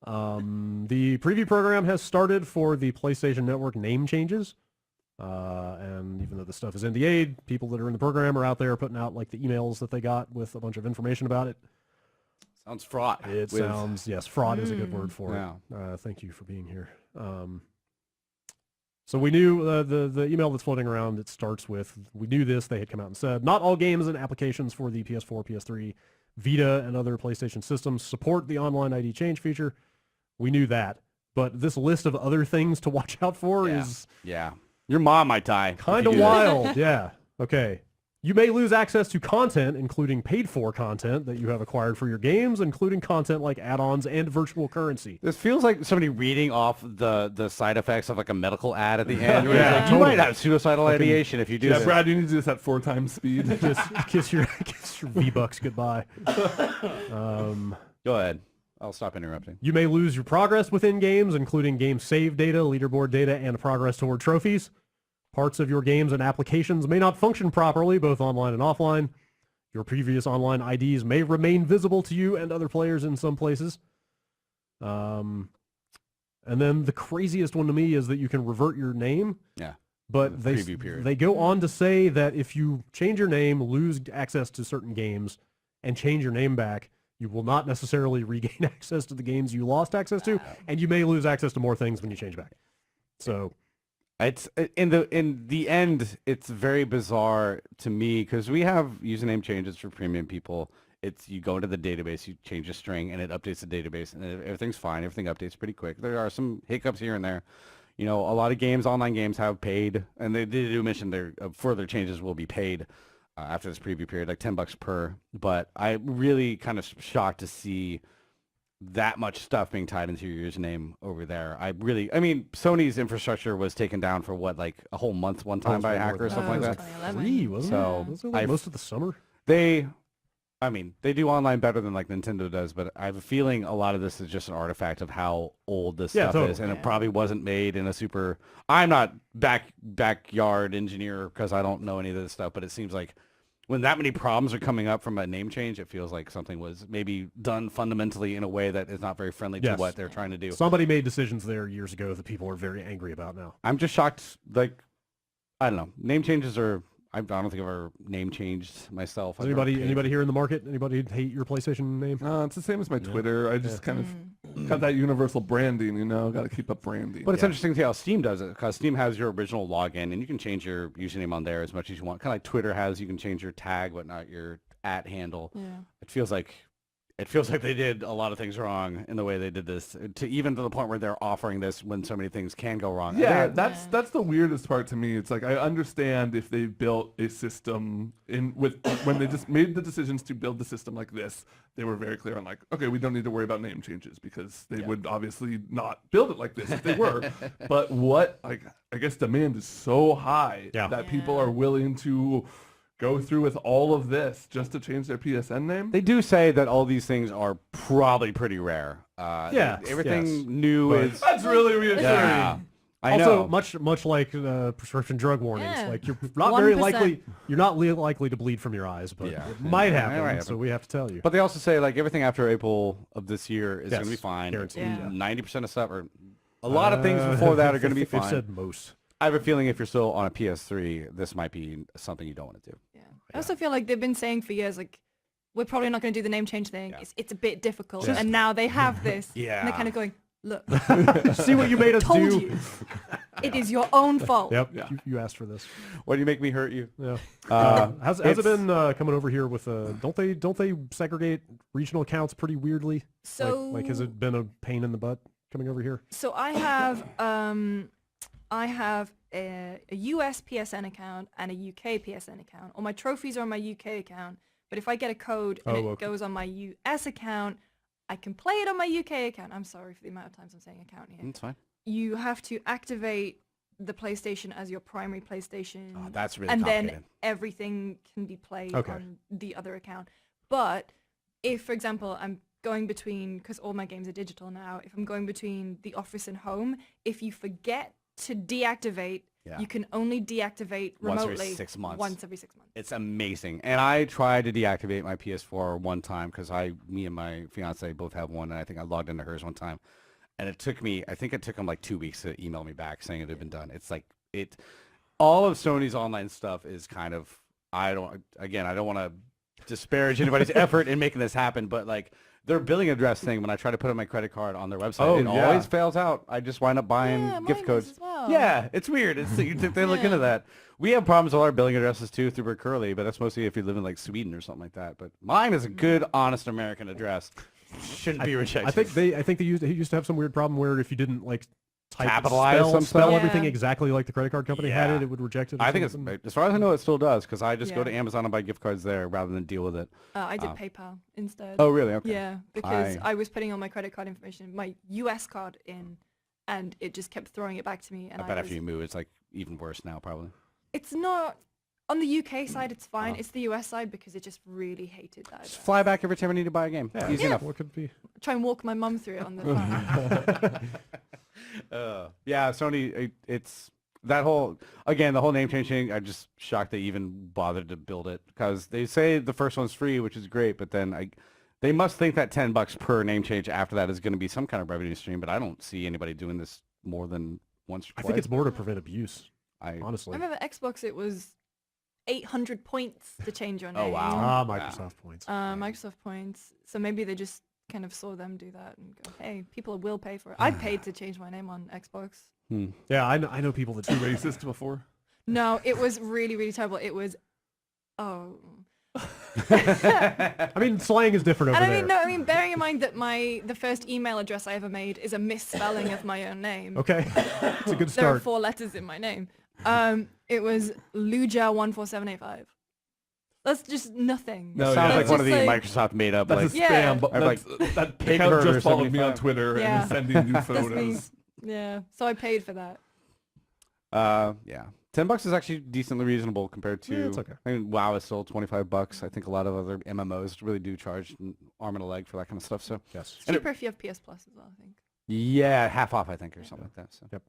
The preview program has started for the PlayStation Network name changes. And even though the stuff is NDA'd, people that are in the program are out there putting out like the emails that they got with a bunch of information about it. Sounds fraught. It sounds, yes, fraud is a good word for it. Thank you for being here. So we knew the email that's floating around, it starts with, we knew this, they had come out and said, not all games and applications for the PS4, PS3, Vita, and other PlayStation systems support the online ID change feature. We knew that. But this list of other things to watch out for is... Yeah. Your mom might die. Kind of wild, yeah. Okay. You may lose access to content, including paid-for content that you have acquired for your games, including content like add-ons and virtual currency. This feels like somebody reading off the side effects of like a medical ad at the end. Yeah, You might have suicidal ideation if you do this. Yeah, Brad, you need to do this at 4 times speed. Just kiss your V-Bucks goodbye. Go ahead. I'll stop interrupting. You may lose your progress within games, including game save data, leaderboard data, and progress toward trophies. Parts of your games and applications may not function properly, both online and offline. Your previous online IDs may remain visible to you and other players in some places. And then the craziest one to me is that you can revert your name. Yeah. But they go on to say that if you change your name, lose access to certain games, and change your name back, you will not necessarily regain access to the games you lost access to, and you may lose access to more things when you change back. So... It's in the end, it's very bizarre to me because we have username changes for premium people. You go into the database, you change a string, and it updates the database, and everything's fine. Everything updates pretty quick. There are some hiccups here and there. You know, a lot of games, online games, have paid, and they do mention their further changes will be paid after this preview period, like $10 per. But I'm really kind of shocked to see that much stuff being tied into your username over there. I mean, Sony's infrastructure was taken down for what, like a whole month one time by a hacker or something like that. 3, wasn't it? Was it like most of the summer? They do online better than like Nintendo does, but I have a feeling a lot of this is just an artifact of how old this stuff is, and it probably wasn't made in a super... I'm not backyard engineer because I don't know any of this stuff, but it seems like when that many problems are coming up from a name change, it feels like something was maybe done fundamentally in a way that is not very friendly to what they're trying to do. Somebody made decisions there years ago that people are very angry about now. I'm just shocked. Like, I don't know. Name changes are... I don't think I've ever name changed myself. Anybody here in the market? Anybody hate your PlayStation name? It's the same as my Twitter. I just kind of got that universal branding, you know. Got to keep up branding. But it's interesting to see how Steam does it, because Steam has your original login, and you can change your username on there as much as you want. Kind of like Twitter has, you can change your tag, but not your @ handle. Yeah. It feels like they did a lot of things wrong in the way they did this, even to the point where they're offering this when so many things can go wrong. Yeah, that's the weirdest part to me. It's like, I understand if they built a system when they just made the decisions to build the system like this, they were very clear on like, okay, we don't need to worry about name changes because they would obviously not build it like this if they were. But I guess demand is so high that people are willing to go through with all of this just to change their PSN name? They do say that all these things are probably pretty rare. Everything new is... That's really reassuring. Yeah. I also, know. much like prescription drug warnings, like you're not 1%. you're not likely to bleed from your eyes, but it might happen, so we have to tell you. But they also say like everything after April of this year is going to be fine. Guaranteed. 90% of stuff, or a lot of things before that are going to be fine. They've said most. I have a feeling if you're still on a PS3, this might be something you don't want to do. Yeah. I also feel like they've been saying for years, like, we're probably not going to do the name change thing. Yeah. It's a bit difficult. Yeah. And now they have this. And they're kind of going, look. See what you made us told do. You. It is your own fault. Yep. Yeah. You asked for this. Why do you make me hurt you? Yeah. Has it been coming over here with don't they segregate regional accounts pretty weirdly? So like has it been a pain in the butt coming over here? So I have a US PSN account and a UK PSN account. All my trophies are on my UK account, but if I get a code and it goes on my US account, I can play it on my UK account. I'm sorry for the amount of times I'm saying account here. That's fine. You have to activate the PlayStation as your primary PlayStation. Oh, that's really and complicated. Then everything can be played on the other account. But if, for example, I'm going between, because all my games are digital now, if I'm going between the office and home, if you forget to deactivate. Yeah. You can only deactivate Once remotely every 6 months. Once every 6 months. It's amazing. And I tried to deactivate my PS4 one time because me and my fiance both have one, and I think I logged into hers one time. And I think it took them like 2 weeks to email me back saying it had been done. It's like, all of Sony's online stuff is kind of, I don't want to disparage anybody's effort in making this happen, but like, their billing address thing, when I try to put in my credit card on their website, always fails out. I just wind up buying gift mine codes. does as well. Yeah, it's weird. You'd think they look into that. We have problems with our billing addresses too through Curly, but that's mostly if you live in like Sweden or something like that. But mine is a good, honest American address. Shouldn't be rejected. I think they used to have some weird problem where if you didn't like Capitalize some spell stuff. everything exactly like the credit card company had it would reject it. I think as far as I know, it still does because I just go to Yeah. Amazon and buy gift cards there rather than deal with it. I did PayPal instead. Oh, really? Okay. Yeah, because I was putting all my credit card information, my US card in, and it just kept throwing it back to me. And I bet after you move, it's like even worse now, probably. It's not on the UK side. It's fine. It's the US side because it just really hated that. Just fly back every time I need to buy a game. Easy enough. What could it be? Try and walk my mum through it on the phone. Yeah, Sony, it's that whole, again, the whole name change thing, I'm just shocked they even bothered to build it because they say the first one's free, which is great, but then they must think that $10 per name change after that is going to be some kind of revenue stream, but I don't see anybody doing this more than once or twice. I think it's more to prevent abuse, honestly. I remember Xbox, it was 800 points to change your name. Oh, wow. Microsoft points. Microsoft points. So maybe they just kind of saw them do that and go, hey, people will pay for it. I paid to change my name on Xbox. Yeah, I know people that Too racist before? No, it was really, really terrible. It was, I mean, slang is different over there. I mean, bearing in mind that the first email address I ever made is a misspelling of my own name. Okay, it's a good There are start. 4 letters in my name. It was Luja14785. That's just nothing. No, sounds like one of the Microsoft made up. That's like, a spam, but that Pig account Burger just followed me 75. on Twitter Yeah. and is sending new That's me. photos. Yeah, so I paid for that. yeah. $10 is actually decently reasonable compared to. Yeah, it's okay. I mean, WoW is still $25. I think a lot of other MMOs really do charge an arm and a leg for that kind of stuff. So Yes. It's cheaper if you have PS Plus as well, I think. yeah, half off I think or something like that. So. Yep.